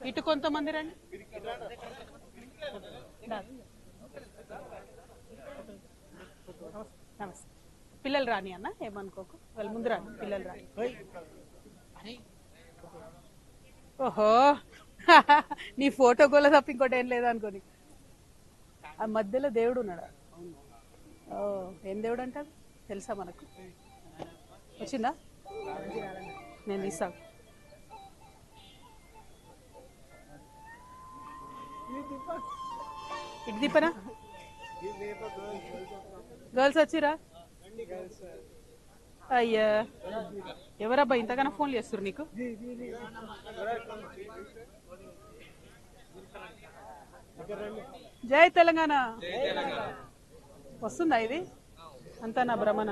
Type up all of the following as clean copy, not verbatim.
ఇటు కొంతమంది రండి. నమస్తే. పిల్లలు రాని అన్న, ఏమనుకోకు, వాళ్ళు ముందు రాని, పిల్లలు రాని. ఓహో నీ ఫోటో గోల తప్ప ఇంకోటి ఏం లేదనుకోని. ఆ మధ్యలో దేవుడు ఉన్నాడా? ఓ, ఏం దేవుడు అంటారు తెలుసా మనకు? వచ్చిందా? నేను తీస్తాను. ఇటు దీపనా? గర్ల్స్ వచ్చిరా? అయ్యా, ఎవరబ్బా ఇంతగానో ఫోన్లు చేస్తారు నీకు? జై తెలంగాణ. వస్తుందా ఇది అంతా నా భ్రమణ?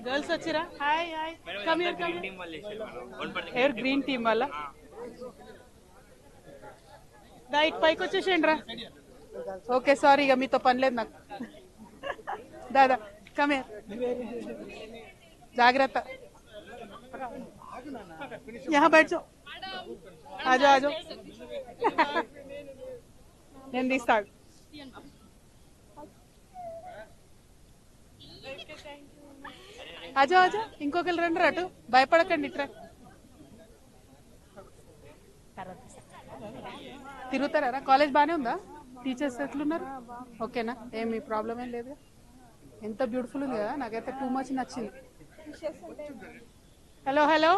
గర్ల్స్ వచ్చిరా? Hi hi, come here come here. ఎవరు గ్రీన్ టీమ్ వల్ల? దా ఇటు పైకి వచ్చేసేయండి రా. ఓకే సారీ, ఇక మీతో పని లేదు నాకు. దాదా కమ్ హియర్, జాగ్రత్త. यहाँ बैठ जाओ, आ जाओ आ जाओ. నేను తీస్తా. ఆజో ఆజో, ఇంకొకరు రండి అటు, భయపడకండి. ఇట్రా తిరుగుతారా? కాలేజ్ బాగానే ఉందా? టీచర్స్ ఎట్లున్నారు? ఓకేనా? ఏమి ప్రాబ్లం ఏం లేదు? ఎంత బ్యూటిఫుల్ ఉంది కదా, నాకైతే టూ మచ్ నచ్చింది. హలో హలో,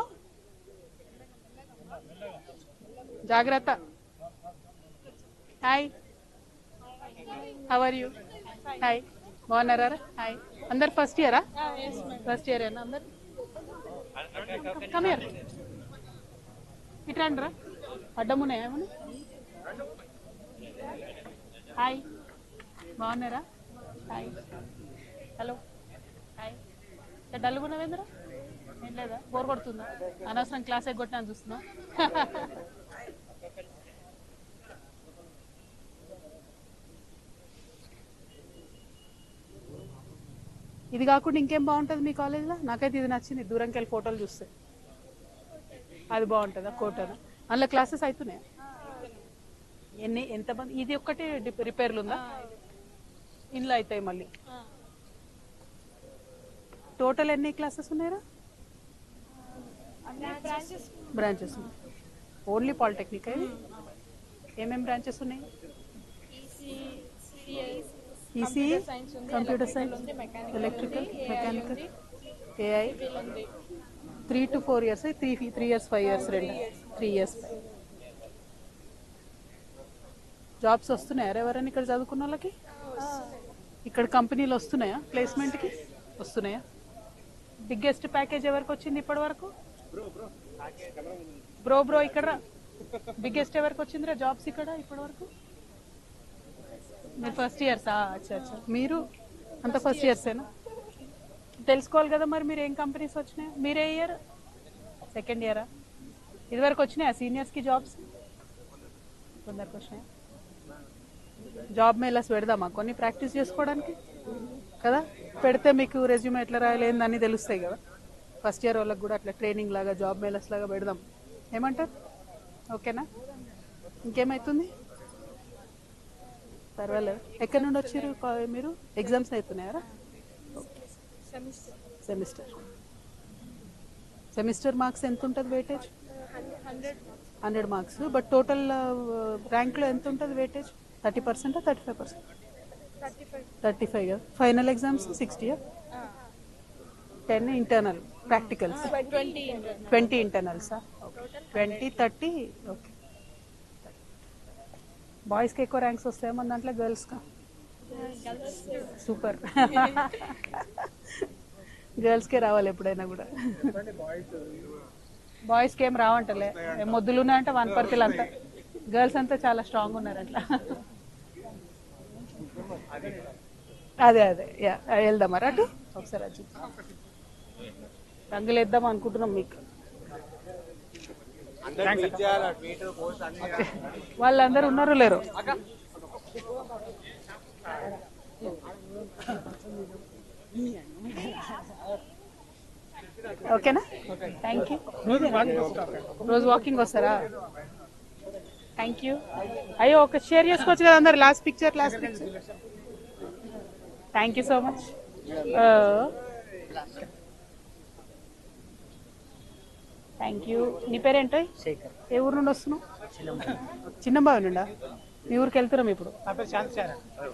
జాగ్రత్త. Hi, how are you? Hi, బాగున్నారా? హాయ్, అందరు ఫస్ట్ ఇయరా? ఫస్ట్ ఇయర్ ఏనా అందరు? కమ్ హియర్, ఇటు రండి రా. అడ్డమున్నాయా ఏమన్నా? హాయ్, బాగున్నారా? Hi, hello, hi. డల్గున్నావేంద్ర? ఏం లేదా? బోర్ కొడుతుందా? అనవసరం క్లాస్ ఎగ్గొట్టాను చూస్తున్నా. ఇది కాకుండా ఇంకేం బాగుంటుంది మీ కాలేజ్లో? నాకైతే ఇది నచ్చింది, దూరంకి వెళ్ళి ఫోటోలు చూస్తే. అది బాగుంటుందా? కోటనా? అందులో క్లాసెస్ అవుతున్నాయా? ఎంతమంది? ఇది ఒక్కటే రిపేర్లు ఉందా? ఇంట్లో అవుతాయి మళ్ళీ. టోటల్ ఎన్ని క్లాసెస్ ఉన్నాయా? Branches only polytechnic? ఏమేమి బ్రాంచెస్ ఉన్నాయి? ECE, computer science, electrical, mechanical, AI. 3 to 4 years, 3 years 5 years, 3 years. Jobs వస్తున్నాయా ఎవరైనా ఇక్కడ చదువుకున్న వాళ్ళకి? ఇక్కడ కంపెనీలు వస్తున్నాయా ప్లేస్మెంట్కి? వస్తున్నాయా? బిగ్గెస్ట్ ప్యాకేజ్ ఎవరికి వచ్చింది ఇప్పటి వరకు? బ్రో ఇక్కడ బిగ్గెస్ట్ ఎవరికి వచ్చిందిరా జాబ్స్ ఇక్కడ ఇప్పటి వరకు? మీరు ఫస్ట్ ఇయర్సా? అచ్చా అచ్చా, మీరు అంత ఫస్ట్ ఇయర్సేనా? తెలుసుకోవాలి కదా మరి, మీరు ఏం కంపెనీస్ వచ్చినాయి? మీరే ఇయర్? సెకండ్ ఇయరా? ఇదివరకు వచ్చినాయా సీనియర్స్కి జాబ్స్? కొందరికి వచ్చినాయా? జాబ్ మేళాస్ పెడదామా కొన్ని ప్రాక్టీస్ చేసుకోవడానికి కదా? పెడితే మీకు రెజ్యూమ్ ఎట్లా రాయలేదని తెలుస్తాయి కదా. ఫస్ట్ ఇయర్ వాళ్ళకి కూడా అట్లా ట్రైనింగ్ లాగా జాబ్ మేళాస్ లాగా పెడదాం. ఏమంటారు? ఓకేనా? ఇంకేమవుతుంది? పర్వాలేదు. ఎక్కడి నుండి వచ్చారు మీరు? ఎగ్జామ్స్ అవుతున్నాయారా? సెమిస్టర్ మార్క్స్ ఎంత ఉంటుంది వెయిటేజ్? 100 మార్క్స్. బట్ టోటల్ ర్యాంక్లో ఎంత ఉంటుంది వెయిటేజ్? 30%, 35%? 35 కదా. Final exams 60? 10 internal practicals? 20 ఇంటర్నల్సా? 20, 30. ఓకే. బాయ్స్కి ఎక్కువ ర్యాంక్స్ వస్తాయా మన దాంట్లో గర్ల్స్కా? సూపర్. గర్ల్స్కే రావాలి ఎప్పుడైనా కూడా. బాయ్స్కి ఏం రావంటలే, మొద్దులు ఉన్నాయంట వనపర్తిలు అంతా. గర్ల్స్ అంతా చాలా స్ట్రాంగ్ ఉన్నారు అట్లా. అదే వెళ్దామరా అటు ఒకసారి? అది రంగులు వేద్దాం అనుకుంటున్నాం మీకు. వాళ్ళందరూ ఉన్నారు లేరు? ఓకేనా, థ్యాంక్ యూ. రోజు వాకింగ్ వస్తారా? Thank you. అయ్యో ఒక షేర్ చేసుకోవచ్చు కదా అందరు. Last picture. Thank you so much. Thank you. నీ పేరేంటో? ఏ ఊరు నుండి వస్తున్నావు? చిన్నబావి నుండా? మీ ఊరికి వెళ్తున్నాం ఇప్పుడు.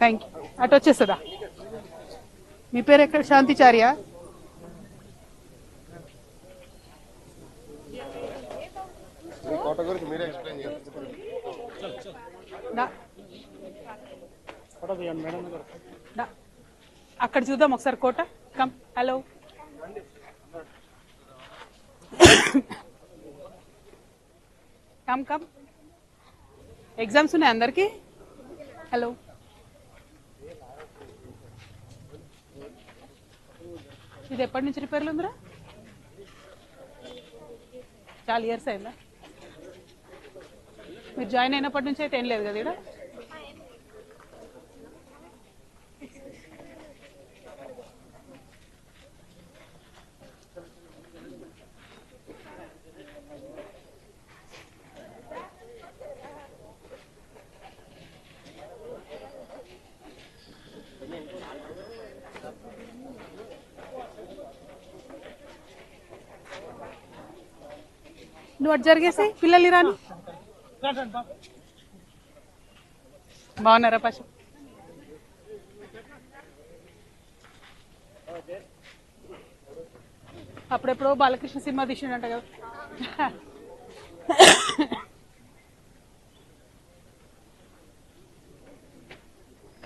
Thank you. అటు వచ్చేస్తుందా? మీ పేరు ఎక్కడ? శాంతిచార్య. అక్కడ చూద్దాం ఒకసారి కోట. Come. Hello. Come come. Exams ఉన్నాయి అందరికి. హలో. ఇది ఎప్పటి నుంచి రిపేర్లు ఉందిరా? చాలా ఇయర్స్ అయిందా? మీరు జాయిన్ అయినప్పటి నుంచి అయితే ఏం లేదు కదా ఇక్కడ? నువ్వు అటు జరిగేసి పిల్లలు రాని. బాగున్నారా పశు? అప్పుడెప్పుడో బాలకృష్ణ సినిమా తీసిండంట కదా.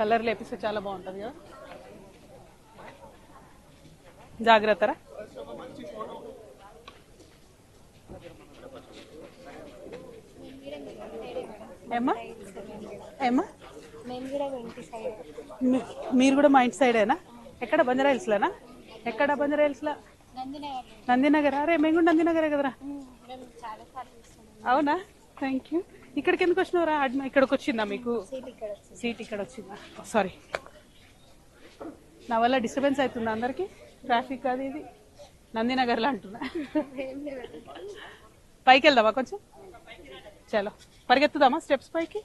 కలర్ లేపిస్తే చాలా బాగుంటుంది కదా. జాగ్రత్తరా. ఏమ్మా ఏమ్మా? మీరు కూడా మా ఇంటి సైడేనా? ఎక్కడ? బంజారా హిల్స్లోనా? ఎక్కడ బంజారా హిల్స్లో? నందినగర్. అరే మేము కూడా నందినగరే కదరా. అవునా? Thank you. ఇక్కడికి ఎందుకు వచ్చినావురా? ఇక్కడికి వచ్చిందా మీకు సీట్? ఇక్కడ వచ్చిందా? సారీ, నా వల్ల డిస్టర్బెన్స్ అవుతుందా అందరికి? ట్రాఫిక్ అది ఇది నందినగర్లో అంటున్నా. పైకి వెళ్దామా కొంచెం? చలో పరిగెత్తుదామా స్టెప్స్ పైకి?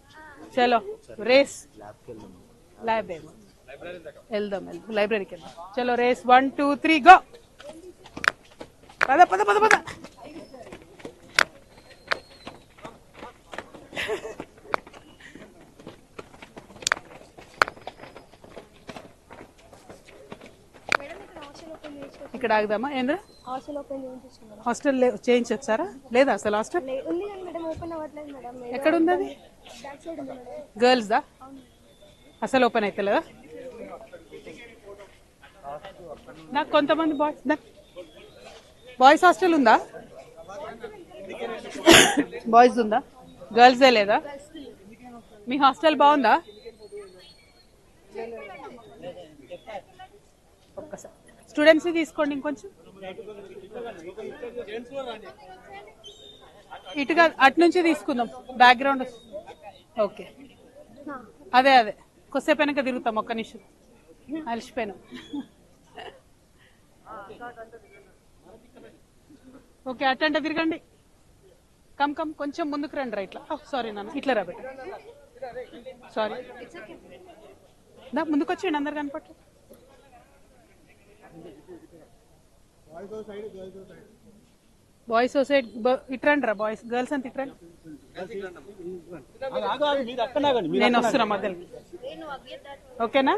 చలో రేస్. ల్యాబ్ ఏమో వెళ్దాం. లైబ్రరీకి వెళ్దాం. చలో రేస్. 1 2 3 గో. పద పద పద పద. ఇక్కడ ఆగుదామా? ఏంద్రా హాస్టల్ చేయించొచ్చారా? లేదా అసలు హాస్టల్ ఎక్కడ ఉంది? అది గర్ల్స్ దా? అసలు ఓపెన్ అయితే లేదా? నాకు కొంతమంది బాయ్స్ హాస్టల్ ఉందా? బాయ్స్ ఉందా? గర్ల్సే లేదా? మీ హాస్టల్ బాగుందా? ఒక్కసారి స్టూడెంట్స్ తీసుకోండి ఇంకొంచెం. ఇటుగా అటు నుంచి తీసుకుందాం. Background okay. అదే అదే కొద్దిసేపు వెనక తిరుగుతాం. ఒక్క నిమిషం అలసిపోయినాం. ఓకే అటంట తిరగండి. కమ్ కమ్ కొంచెం ముందుకు రండి. రైట్లా. సారీ నాన్న, ఇట్లా రా బెట్ట. సారీ, దా ముందుకు వచ్చేయండి. అందరు కనపట్టు. బాయ్స్ సైడ్ ఇట్రండి రా. బాయ్స్ గర్ల్స్ అంత ఇట్రండి. నేను వస్తున్నా మధ్యలో. ఓకేనా?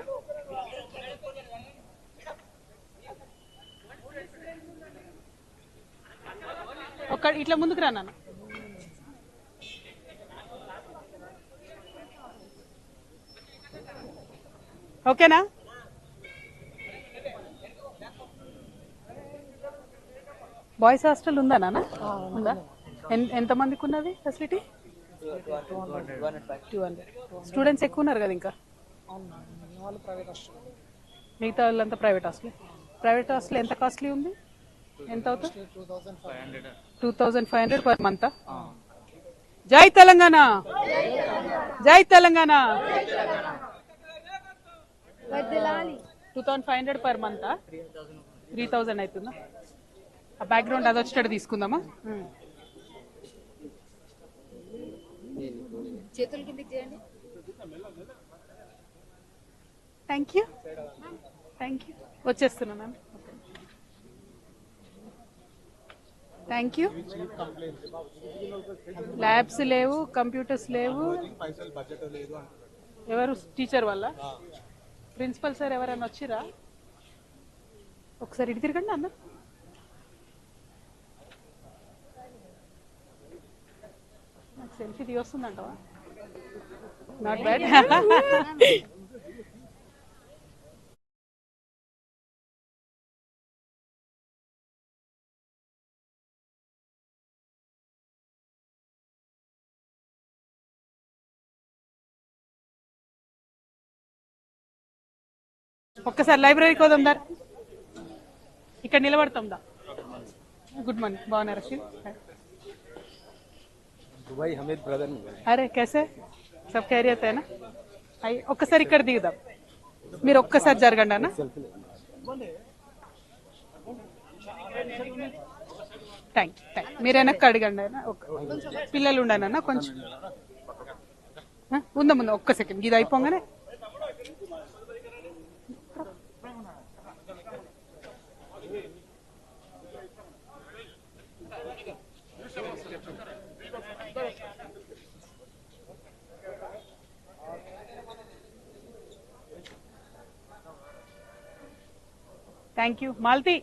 ఇట్లా ముందుకు రా నాన్న. ఓకేనా? బాయ్స్ హాస్టల్ ఉందా నాన్న? ఉందా? ఎంతమందికి ఉన్నది ఫెసిలిటీ? 200. స్టూడెంట్స్ ఎక్కువ ఉన్నారు కదా ఇంకా. మిగతా వాళ్ళంతా ప్రైవేట్ హాస్టల్. ప్రైవేట్ హాస్టల్ ఎంత కాస్ట్లీ ఉంది? ఎంత అవుతుంది? 2500 పర్ మంత్. జై తెలంగాణ, జై తెలంగాణ. 2500 per month. 3000 అవుతుందా? ఆ బ్యాక్గ్రౌండ్ అది వచ్చేటట్టు తీసుకుందామా? చేతులు కిందకి చేయండి. Thank you. వచ్చేస్తున్నా మ్యామ్. Thank you. ల్యాబ్స్ లేవు, కంప్యూటర్స్ లేవు. ఎవరు టీచర్ వల్ల? ప్రిన్సిపల్ సార్ ఎవరైనా వచ్చిరా? ఒకసారి ఇటు తిరగండి అన్న. నాకు సెల్ఫీ తీయొస్తుందంటవా? Not bad. ఒక్కసారి లైబ్రరీకి పోదాం దార్. ఇక్కడ నిలబడతాం దా. Good morning. బాగున్నారు రషీద్? भाई हमें ब्रदर అరే कैसे सब खैरियत है ना? అయ్యి ఒక్కసారి ఇక్కడ దిగుదాం. మీరు ఒక్కసారి జరగండి అన్న. Thank you. మీరు వెనక్కి అడగండి అన్న. పిల్లలు ఉండండి అన్న కొంచెం. ఉందా ఒక్క సెకండ్ ఇది అయిపోగానే. Thank you. Malti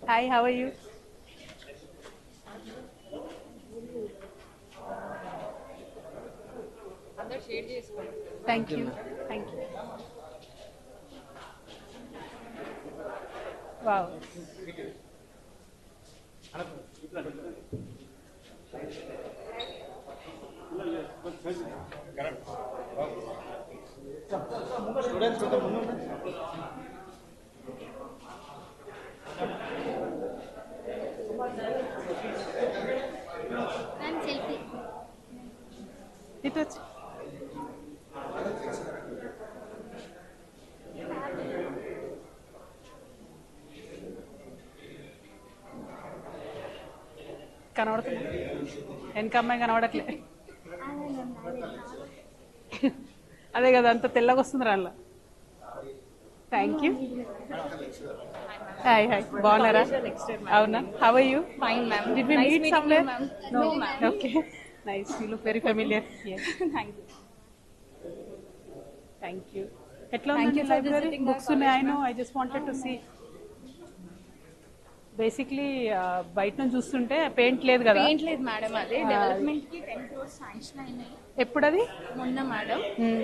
hi, how are you? అందరూ షేర్ చేసుకోండి. Thank you. వావ్. సెల్ఫీ ఇటు వచ్చి కనబడుతుంది. వెనక అమ్మాయి కనబడట్లే. అదే కదా అంత తెల్లగా వస్తుంది రాళ్ళ. Thank you. హాయ్ హాయ్, బాగున్నారా? అవునా? How are you? Fine ma'am. Did we meet somewhere? No ma'am. Okay. Nice. You look very familiar. Yes. Thank you. Thank you. ఎట్లా Thank ఉందండి you for library? visiting books our ఉన్నాయి. I college, no. I just wanted to see. Basically బయట నుంచి చూస్తుంటే paint లేదు కదా? Paint లేదు madam. అదే డెవలప్మెంట్ కి 10 crores శాంక్షన్ అయినాయి ఎప్పుడది? మొన్న మేడం.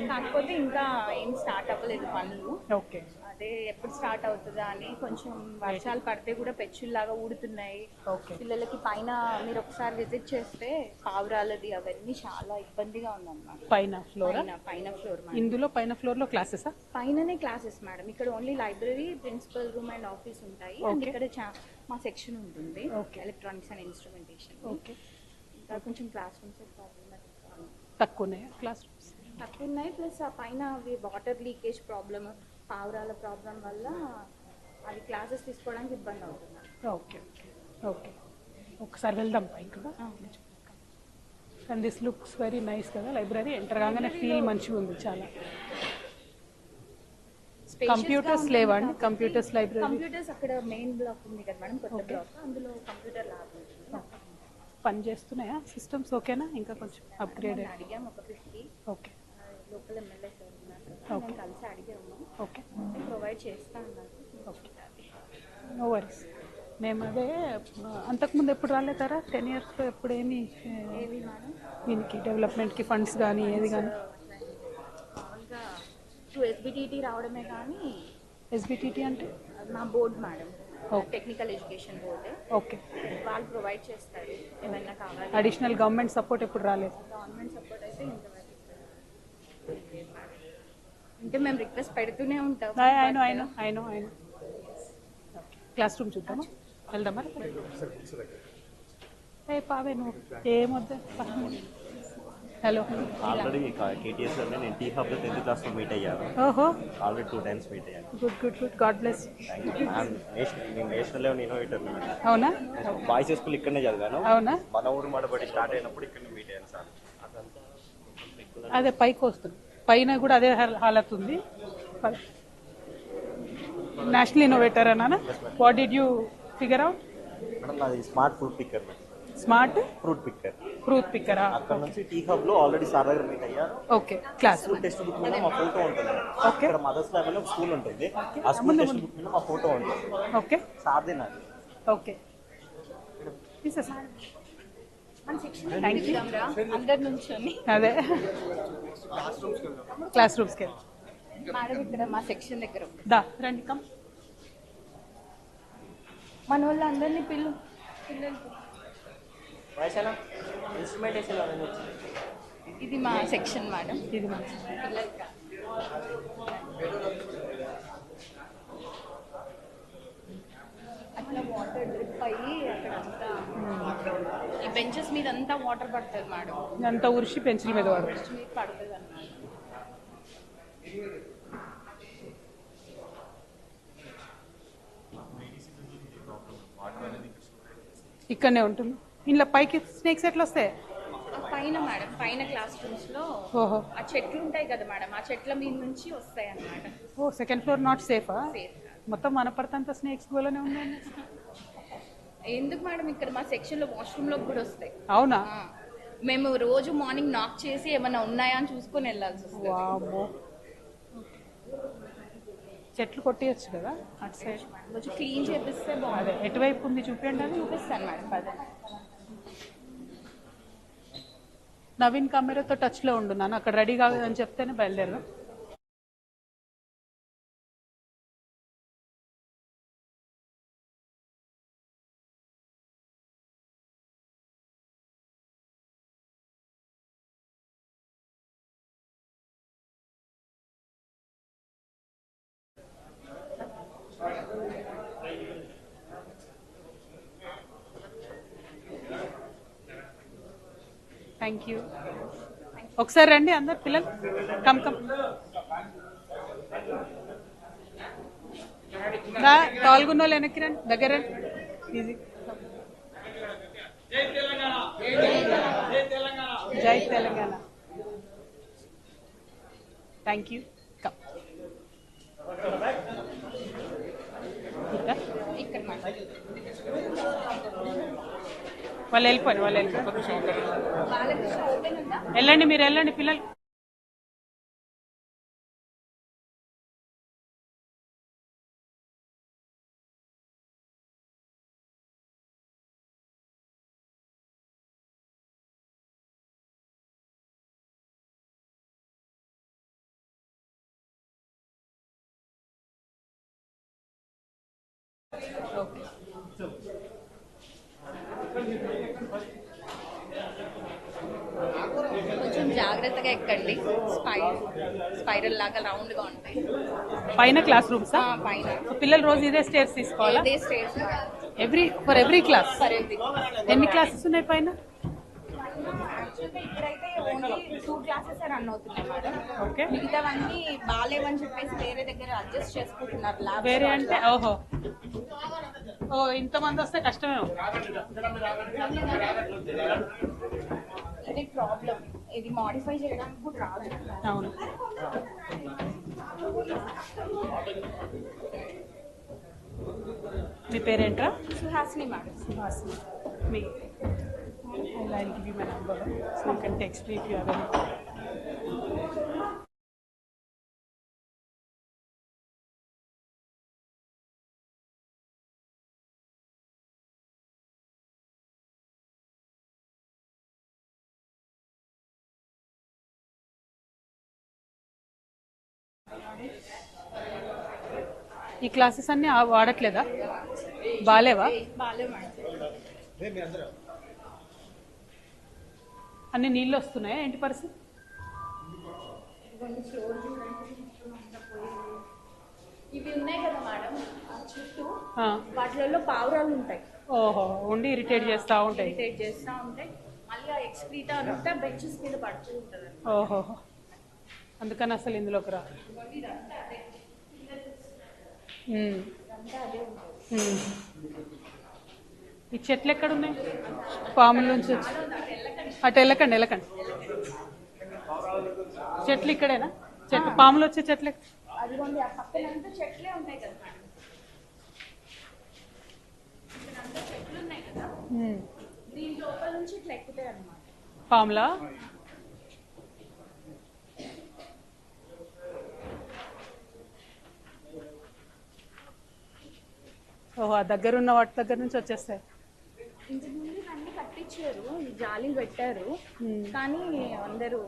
కాకపోతే ఇంకా ఏం స్టార్ట్ అవ్వలేదు పనులు. ఓకే. అదే ఎప్పుడు స్టార్ట్ అవుతుందా అని. కొంచెం వర్షాలు పడితే కూడా పెచ్చుల్లాగా ఊడుతున్నాయి. ఓకే. పిల్లలకి పైన మీరు ఒకసారి విజిట్ చేస్తే పావురాలది అవన్నీ చాలా ఇబ్బందిగా ఉందన్నమాట. పైన ఫ్లోర్? పైన ఫ్లోర్. ఇందులో పైన ఫ్లోర్ లో క్లాసెసా? పైననే క్లాసెస్ మేడం. ఇక్కడ only library, principal room and office ఉంటాయి. అండ్ ఇక్కడ మా సెక్షన్ ఉంటుంది, ఎలక్ట్రానిక్స్ అండ్ ఇన్స్ట్రుమెంటేషన్. ఓకే. ఇంకా కొంచెం క్లాస్ రూమ్స్ తక్కువ ఉన్నాయా క్లాస్ రూమ్స్? తక్కువ ఉన్నాయి. ప్లస్ ఆ పైన వాటర్ లీకేజ్ ప్రాబ్లమ్, పావురాల ప్రాబ్లం వల్ల అది క్లాసెస్ తీసుకోవడానికి ఇబ్బంది అవుతుంది. Okay okay. ఒకసారి వెళ్దాం పైకి. And this looks very nice కదా లైబ్రరీ. ఎంటర్ కాగానే ఫీల్ మంచిగా ఉంది చాలా. కంప్యూటర్స్ లేవండి? Computers library. కంప్యూటర్స్ అక్కడ మెయిన్ బ్లాక్ ఉంది కదా మేడం, కొత్త బ్లాక్. అందులో కంప్యూటర్ ల్యాబ్ ఉంది. పని చేస్తున్నాయా సిస్టమ్స్? ఓకేనా? ఇంకా కొంచెం అప్గ్రేడ్ అడిగాం ఒక 50. ఓకే. లోకల్ ఎమ్మెల్యే సార్ ఉన్నారు, మేము కలిసి అడిగాము. ఓకే. ప్రొవైడ్ చేస్తా అన్నారు. Okay, no worries. మేము అదే అంతకుముందు ఎప్పుడు రాలేదారా? 10 years ఎప్పుడు ఏమి ఏవి మేడం? దీనికి డెవలప్మెంట్కి ఫండ్స్ కానీ ఏది కానీ? మామూలుగా టు ఎస్బిటిటి రావడమే కానీ. ఎస్బిటిటి అంటే? మా board madam, okay. Technical education board. Okay. వాళ్ళు ప్రొవైడ్ చేస్తారు ఏమైనా కావాలి. అడిషనల్ గవర్నమెంట్ సపోర్ట్ ఎప్పుడు రాలేదు? గవర్నమెంట్ సపోర్ట్ అయితే ఇంతవరకు అంటే మేము రిక్వెస్ట్ పెడుతూనే ఉంటాం. అయినో క్లాస్ రూమ్ చూద్దామా, వెళ్దామా? ఏ పావే నువ్వు ఏమొద్దా. హలో. ఆల్రెడీ కేటీఎస్ లో నేను టీ హబ్ లో 10th క్లాస్ లో మీట్ అయ్యాను. ఓహో, ఆల్రెడీ 2 times మీట్ అయ్యాను. Good, God bless. నేను నేషనల్ లెవెల్ ఇన్నోవేటర్. అవునా? బాయ్స్ స్కూల్ ఇక్కడనే చదివాను. అవునా? మన ఊరు మడబడి స్టార్ట్ అయినప్పుడు ఇక్కడనే మీట్ అయ్యాను సార్. అదే పైకి వస్తుంది, పైన కూడా అదే హాలత్ ఉంది. నేషనల్ ఇన్నోవేటర్ అన్నా? What did you figure out? Madam నాది smart fruit picker. Smart fruit పిక్కరా? Ah, అక్కడ నుంచి టీ హబ్ లో ఆల్రెడీ సార్ దగ్గర మీట్ అయ్యాను. ఓకే. క్లాస్ టెక్స్ట్ బుక్ మీద మా ఫోటో ఉంటుంది. ఓకే. ఇక్కడ మదర్స్ ల్యాబ్ అని ఒక స్కూల్ ఉంటుంది. ఆ స్కూల్ టెక్స్ట్ బుక్ మీద మా ఫోటో ఉంటుంది. ఓకే. సార్దే నాది. ఓకే. అందరి నుంచి అదే క్లాస్ రూమ్స్కి మేడం ఇక్కడ మా సెక్షన్ దగ్గర దా రండి, కమ్. మన వాళ్ళు అందరినీ పిల్లలు ఇది మా సెక్షన్ మేడం. ఇది మంచి. అట్లా వాటర్ డ్రిప్ అయ్యి అక్కడంతా ఈ బెంచెస్ మీద అంతా వాటర్ పడుతుంది మేడం. అంతా ఉరిసి పెన్సిల్ మీద పడుతుంది. మీద పడుతుంది అన్నమాట. ఇక్కడనే ఉంటుంది. ఇంట్లో పైకి స్నేక్స్ ఎట్లా వస్తాయి? పైన మేడం, పైన క్లాస్ రూమ్స్ లో ఓహో, ఆ చెట్లు ఉంటాయి కదా మేడం, ఆ చెట్ల మీద నుంచి వస్తాయి అన్నమాట. ఓ సెకండ్ ఫ్లోర్ నాట్ సేఫా? సేఫ్. మొత్తం మనపడతంత స్నేక్స్ గోలనే ఉందండి. ఎందుకు మేడం, ఇక్కడ మా సెక్షన్ లో వాష్రూమ్ లో కూడా వస్తాయి. అవునా? మేము రోజు మార్నింగ్ నాక్ చేసి ఏమైనా ఉన్నాయా అని చూసుకొని వెళ్ళాల్సి వస్తుంది. వామ్మో, చెట్లు కొట్టేయచ్చు కదా అటు సైడ్. కొంచెం క్లీన్ చేపిస్తే అదే బాగుంది. ఎటువైపు ఉంది చూపించండి. అది చూపిస్తాను మేడం, పదే. నవీన్ కెమెరాతో టచ్లో ఉండు నాన్న, అక్కడ రెడీ కాదని చెప్తేనే బయలుదేరదాం. Thank you. ఒకసారి రండి అందరు పిల్లలు, కమ్ కమ్. రా, పాల్గొన్న వాళ్ళు వెనక్కి రండి, దగ్గర రండి. ఈజీ. జై తెలంగాణ. Thank you. కమ్. ఇక్కడ మేడం వాళ్ళు వెళ్ళిపోయి బాలకృష్ణ ఓపెన్ ఉందా? వెళ్ళండి, మీరు వెళ్ళండి పిల్లలు. ఓకే. కొంచెం జాగ్రత్తగా ఎక్కండి. స్పైరల్ లాగా రౌండ్ గా ఉంటాయి పైన క్లాస్ రూమ్స్. పైన. పిల్లలు రోజు ఇదే స్టేర్స్ తీసుకోవాలా? ఇదే stairs for every class. For every. ఎన్ని క్లాసెస్ ఉన్నాయి పైన? యాక్చువల్గా ఇక్కడైతే ఓన్లీ 2 క్లాసెస్ రన్ అవుతున్నాయి మేడం. ఓకే. మిగతావన్నీ బాగాలేవని చెప్పేసి వేరే దగ్గర అడ్జస్ట్ చేసుకుంటున్నారు. ల్యాబ్ వేరే అంటే ఓహో, ఇంతమంది వస్తే కష్టమే. ఇది ప్రాబ్లం, ఇది మాడిఫై చేయడానికి కూడా రాదు. అవును. మీ పేరేంట్రా? సుహాసిని మేడం. సుహాసిని. మీ I'll give you my number so you can text me if you have any. ఈ క్లాసెస్ అన్ని వాడట్లేదా? బాలేవా? బాగాలేవు మేడం. అన్ని నీళ్ళు వస్తున్నాయా? ఏంటి పరిస్థితి? ఇవి ఉన్నాయి కదా మేడం చుట్టూ, ఆ. వాటిలలో పావురాలు ఉంటాయి. ఓహో, ఉండి ఇరిటేట్ చేస్తూ ఉంటాయి. ఇరిటేట్ చేస్తూ ఉంటాయి. మళ్ళీ ఆ ఎక్స్క్రీటా అంతా బెంచెస్ మీద పడుతూ ఉంటుంది. ఓహో, అందుకని అసలు ఇందులోకి రా. ఈ చెట్లు ఎక్కడ ఉన్నాయి? పాముల నుంచి వచ్చి అటు వెళ్ళకండి. చెట్లు ఇక్కడేనా? చెట్లు పాములు వచ్చే చెట్లు అదిగోండి ఆ పక్కనంతా చెట్లే ఉంటాయి కదా మేడం. ఇక్కడంతా చెట్లు ఉన్నాయి కదా, దీని లోపల నుంచి ఇట్లా ఎక్కుతాయి అన్నమాట పాములా? ఓహో, ఆ దగ్గరున్న వాటి దగ్గర నుంచి వచ్చేస్తాయి. ఇంతకుముందు ఇవన్నీ కట్టించారు, ఈ జాలీలు పెట్టారు, కానీ అందరూ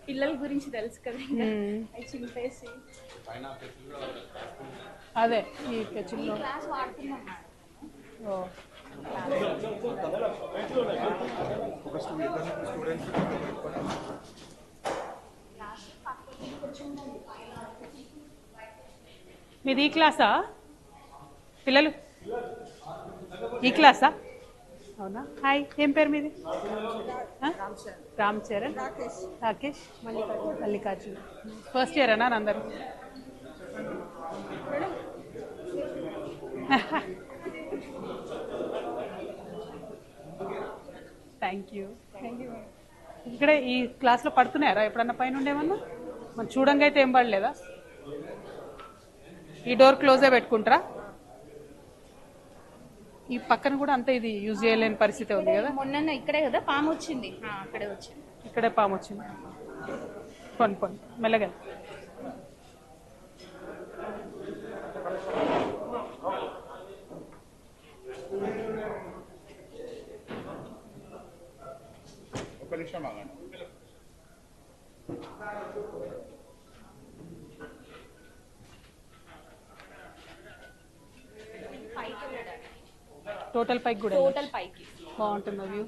పిల్లల గురించి తెలుసు కదా, అవి చింపేసి అదే ఈ పెచ్చుల్లో. క్లాస్ వాడుతున్నాం మేడం. ఓ, మీది ఈ క్లాసా పిల్లలు? ఈ క్లాసా? అవునా. హాయ్, ఏం పేరు మీది? రామ్ చరణ్, రాకేష్, మల్లికార్జున్. ఫస్ట్ ఇయర్ అన్నా అందరు? Thank you. ఇక్కడ ఈ క్లాస్లో పడుతున్నారా ఎప్పుడన్నా పైన ఉండేమన్నా? మనం చూడంగా అయితే ఏం పడలేదా? ఈ డోర్ క్లోజే పెట్టుకుంటారా? ఈ పక్కన కూడా అంతా ఇది యూజ్ చేయలేని పరిస్థితి ఉంది కదా. మొన్న ఇక్కడే కదా పాము వచ్చింది, అక్కడే వచ్చింది. ఇక్కడే పాము వచ్చింది. కొన్ని మెల్లగా. ఒక నిమిషం ఆగండి. టోటల్ పైకి కూడా టోటల్ పైకి బాగుంటుందా వ్యూ?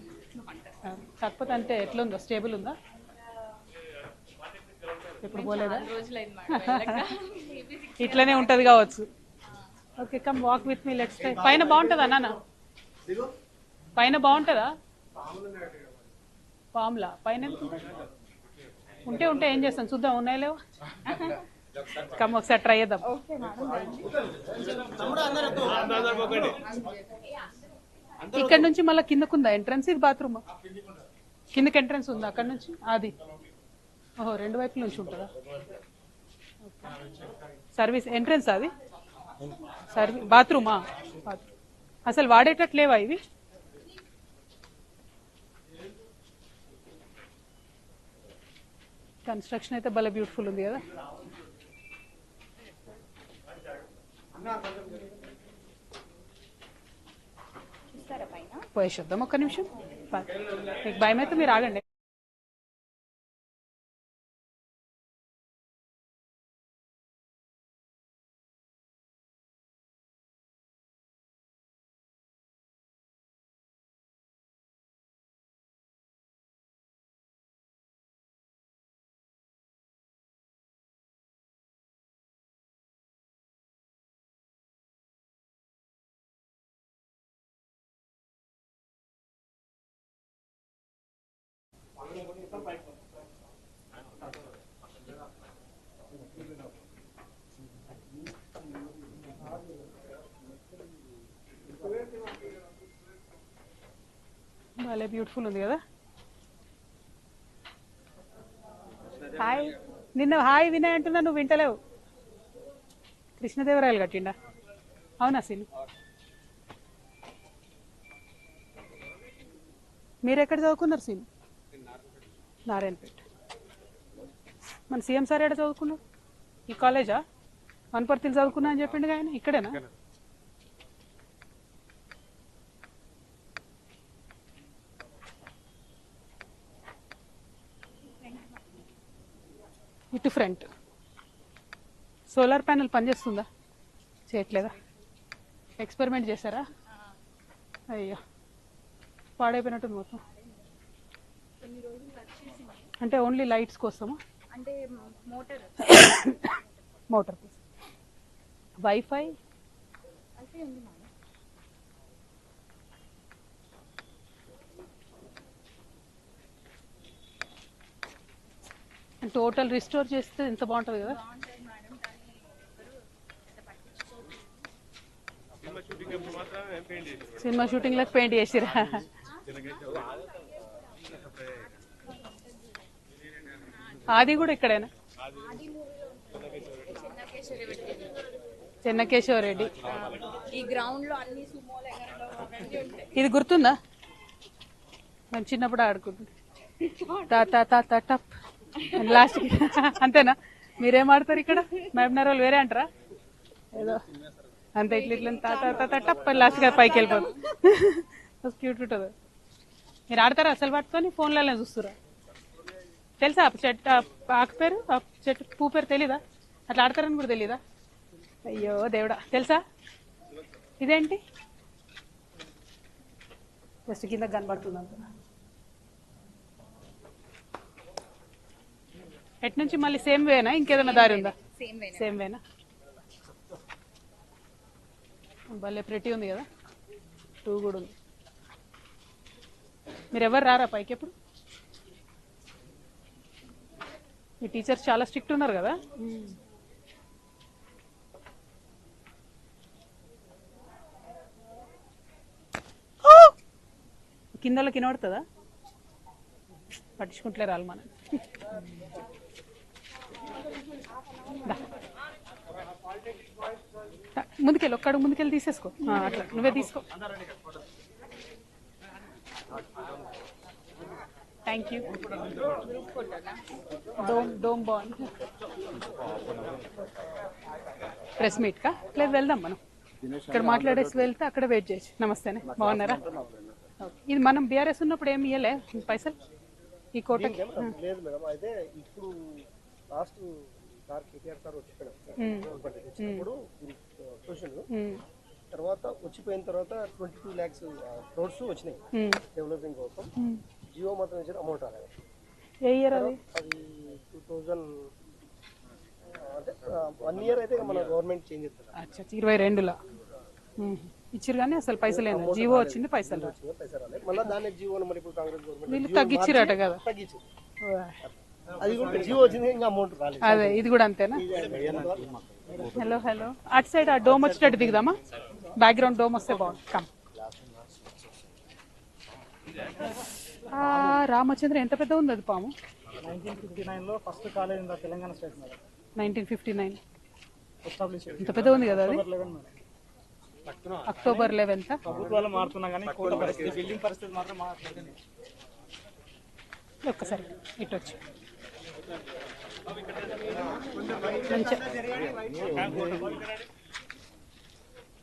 కాకపోతే అంటే ఎట్లుందో, స్టేబుల్ ఉందా? ఎప్పుడు పోలేదా? ఇట్లనే ఉంటది కావచ్చు. Okay, come walk with me, let's try. పైన బాగుంటుందా నాన్న? పైన బాగుంటుందా? పాములా పైన? ఉంటే ఏం చేస్తాం చూద్దాం, ఉన్నాయో లేవో. కమ్ ఒకసారి ట్రై చేద్దాం. ఇక్కడ నుంచి మళ్ళీ కిందకుందా ఎంట్రన్స్? ఇది బాత్రూమ్ కిందకి ఎంట్రన్స్ ఉందా అక్కడ నుంచి? అది ఓహో, రెండు వైపుల నుంచి ఉంటుందా? సర్వీస్ ఎంట్రన్స్ అది? సర్వీస్ బాత్రూమా? అసలు వాడేటట్లేవా ఇవి? కన్స్ట్రక్షన్ అయితే భలే బ్యూటిఫుల్ ఉంది కదా. పోయేద్దాం ఒక్క నిమిషం. మీకు భయం అయితే మీరు ఆగండి. భలే బ్యూటిఫుల్ ఉంది కదా. హాయ్, నిన్న హాయ్ వినయ్ అంటున్నా, నువ్వు వింటలేవు. కృష్ణదేవరాయలు కట్టిండా? అవునా సీను? మీరు ఎక్కడ చదువుకున్నారు సీను? నారాయణపేట. మన సీఎం సార్ ఎక్కడ చదువుకున్నారు? ఈ కాలేజా? వనపర్తిలో చదువుకున్నా అని చెప్పిండు ఆయన. ఇక్కడేనా? ఇటు ఫ్రంట్ సోలార్ ప్యానెల్ పనిచేస్తుందా? చేయట్లేదా? ఎక్స్పెరిమెంట్ చేశారా? అయ్యో పాడైపోయినట్టుంది మొత్తం. అంటే ఓన్లీ లైట్స్ కోసమా? అంటే మోటార్ మోటార్ కోసం. వైఫై అయితే ఉంది మేడం. టోటల్ రిస్టోర్ చేస్తే ఎంత బాగుంటుంది కదా. బాగుంటుంది మేడం, కానీ ఎవరు అంత పట్టించుకోరు. సినిమా షూటింగ్ లకు పెయింట్ చేసిరా? అది కూడా ఇక్కడేనా? చెన్నకేశవ రెడ్డి. ఈ గ్రౌండ్ లో అన్ని సుమోలు ఎగరడం అవన్నీ ఉంటాయి. ఇది గుర్తుందా? మేము చిన్నప్పుడు ఆడుకుంటుంది. లాస్ట్ అంతేనా? మీరేం ఆడతారు ఇక్కడ? మహబూబ్నగర్ వాళ్ళు వేరే అంటారా? ఏదో అంతే ఇట్లా ఇట్లా టప్ లాస్ట్ గా పైకి వెళ్ళిపోదు. క్యూట్ ఉంటుంది. మీరు ఆడతారా అసలు పట్టుకొని? ఫోన్లలో చూస్తురా? తెలుసా చెట్టు ఆకు పేరు, చెట్టు పూ పేరు తెలీదా? అట్లా ఆడతారని కూడా తెలీదా? అయ్యో దేవుడా, తెలుసా? ఇదేంటి జస్ట్ కింద కనబడుతుంది అంత. ఎట్ నుంచి మళ్ళీ సేమ్ వేనా? ఇంకేదైనా దారి ఉందా? సేమ్ వేనా? భలే ప్రెటీ ఉంది కదా. 2 కూడా ఉంది. మీరు ఎవరు రారా పైకి ఎప్పుడు? మీ టీచర్స్ చాలా స్ట్రిక్ట్ ఉన్నారు కదా. కిందలో కినబడుతుందా? పట్టించుకుంటలే రాలి మనం. ముందుకెళ్ళి ఒక్కడు ముందుకెళ్ళి తీసేసుకో. అట్లా నువ్వే తీసుకో. Thank you. డోమ్ బాగుంది. ప్రెస్ మీట్ కా? లేదు వెళ్దాం మనం. ఇక్కడ మాట్లాడేసి వెళ్తే అక్కడ వెయిట్ చేయొచ్చు. నమస్తేనే, బాగున్నారా? ఇది మనం బీఆర్ఎస్ ఉన్నప్పుడు ఏమి ఇవ్వలే పైసలు ఈ కోటకి? లేదు మేడం, అయితే ఇప్పుడు లాస్ట్ సార్ కేటీఆర్ సార్ వచ్చిపోయినప్పుడు తర్వాత వచ్చిపోయిన తర్వాత 22 lakhs రోడ్స్ వచ్చినాయి డెవలపింగ్ కోసం. జియో మాత్రం ఇచ్చిన అమౌంట్ రాలేదు. ఏ ఇయర్ అది? అది 2000 అంటే 1 year అయితే మన గవర్నమెంట్ చేంజ్ చేస్తారు. అచ్చా, 22లో ఇచ్చిరు కానీ అసలు పైసలు లేదు. జియో వచ్చింది, పైసలు రాలేదు. మళ్ళీ దాన్ని జియో మరి ఇప్పుడు కాంగ్రెస్ గవర్నమెంట్ వీళ్ళు తగ్గించిరట కదా. తగ్గించారు. అది కూడా జియో వచ్చింది, ఇంకా అమౌంట్ రాలేదు. అదే ఇది కూడా అంతేనా? హలో హలో, అటు సైడ్ ఆ డోమ్ వచ్చేటట్టు దిగుదామా? బ్యాక్గ్రౌండ్ డోమ్ వస్తే బాగుంది. కమ్. రామచంద్ర ఎంత పెద్ద ఉంది అది పాము? 1959లో first college in Telangana state madam. 1959 establish. ఎంత పెద్ద ఉంది కదా అది. అక్టోబర్ 11 ప్రభుత్వాలు మారుతున్నా కానీ కోట పరిస్థితి, బిల్డింగ్ పరిస్థితి మాత్రం మారట్లేదు. ఒక్కసారి ఇటు వచ్చి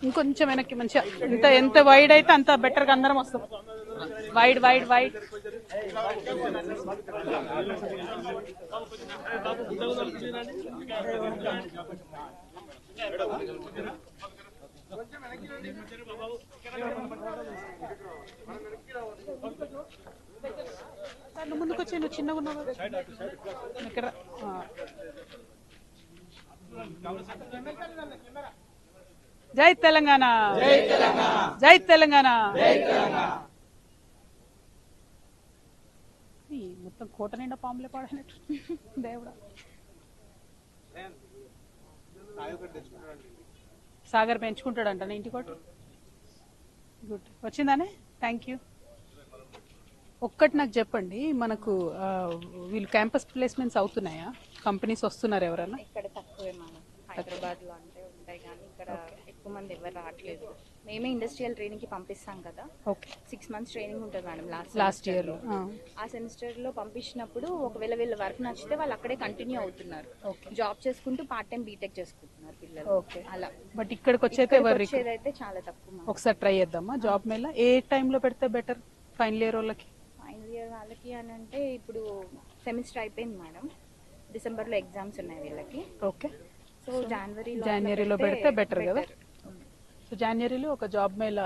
ఇంకొంచెం వెనక్కి మంచిగా. ఎంత వైడ్ అయితే అంత బెటర్ గా అందరం వస్తాం. Wide wide wide. నువ్వు ముందుకు వచ్చి, నువ్వు చిన్నగా ఉన్నావు ఇక్కడ. జై తెలంగాణ, జై తెలంగాణ. మొత్తం కోట నిండా పాములే పాడైనట్టు. దేవుడా. సాగర్ పెంచుకుంటాడంట ఇంటి కోట. గుడ్, వచ్చిందానే. Thank you. ఒక్కటి నాకు చెప్పండి, మనకు వీళ్ళు క్యాంపస్ ప్లేస్మెంట్స్ అవుతున్నాయా? కంపెనీస్ వస్తున్నారు ఎవరైనా? ఇక్కడ తక్కువే మేడం. హైదరాబాద్ లో అంటే ఉంటాయి కానీ ఇక్కడ ఎక్కువ మంది ఎవరు రావట్లేదు. మేమే ఇండస్ట్రియల్ ట్రైనింగ్ కి పంపిస్తాం కదా. ఓకే, 6 months ట్రైనింగ్ ఉంటుంది మేడం. లాస్ట్ ఇయర్ లో ఆ సెమిస్టర్ లో పంపించినప్పుడు ఒకవేళ వీళ్ళ వర్క్ నచ్చితే వాళ్ళు అక్కడే కంటిన్యూ అవుతున్నారు. జాబ్ చేసుకుంటూ పార్ట్ టైం బీటెక్ చేసుకుంటున్నారు పిల్లలు. ఓకే, అలా. బట్ ఇక్కడికి వచ్చేదైతే చాలా తక్కువ మేడం. ఒకసారి ట్రై చేద్దామా జాబ్ మేళ? ఏ టైంలో పెడితే బెటర్ ఫైనల్ ఇయర్ వాళ్ళకి? ఫైనల్ ఇయర్ వాళ్ళకి అని అంటే ఇప్పుడు సెమిస్టర్ అయిపోయింది మేడం. డిసెంబర్లో ఎగ్జామ్స్ ఉన్నాయి వీళ్ళకి. ఓకే, సో జనవరిలో పెడితే బెటర్ కదా. సో జనవరిలో ఒక జాబ్ మేళ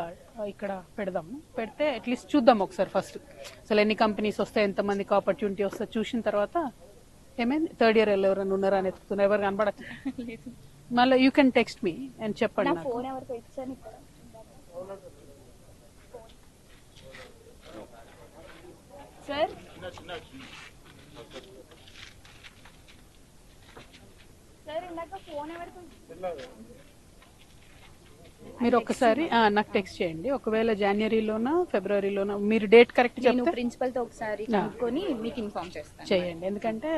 ఇక్కడ పెడదాము. పెడితే అట్లీస్ట్ చూద్దాం ఒకసారి ఫస్ట్ అసలు ఎన్ని కంపెనీస్ వస్తాయి, ఎంతమందికి ఆపర్చునిటీ వస్తాయి చూసిన తర్వాత ఏమైంది థర్డ్ ఇయర్ ఎవరైనా ఉన్నారా అని ఎత్తుకున్నారు, ఎవరు కనబడచ్చు. మళ్ళీ యూ కెన్ టెక్స్ట్ మీ అని చెప్పండి నాకు. ఫోన్ ఎవరికో ఇచ్చాను ఇక్కడ. సార్ సార్ ఇందాక ఫోన్ ఎవరికో మీరు ఒకసారి నాకు టెక్స్ట్ చేయండి. ఒకవేళ జనవరిలోనా ఫిబ్రవరిలోనా మీరు డేట్ కరెక్ట్ నేను చెప్తే ప్రిన్సిపల్ తో ఒకసారి కనుక్కొని మీకు ఇన్ఫార్మ్ చేస్తాను. చేయండి. ఎందుకంటే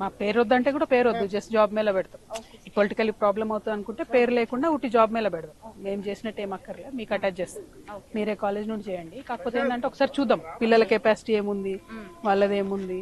మా పేరు వద్దంటే కూడా పేరు వద్దు, జస్ట్ జాబ్ మేళ పెడతాం. పొలిటికల్ ప్రాబ్లం అవుతుంది అనుకుంటే పేరు లేకుండా ఉట్టి జాబ్ మేళ పెడదాం. మేము చేసినట్టు ఏం అక్కర్లే, మీకు అటాచ్ చేస్తాం. మీరే కాలేజ్ నుండి చేయండి. కాకపోతే ఏంటంటే ఒకసారి చూద్దాం పిల్లల కెపాసిటీ ఏముంది, వాళ్ళది ఏముంది.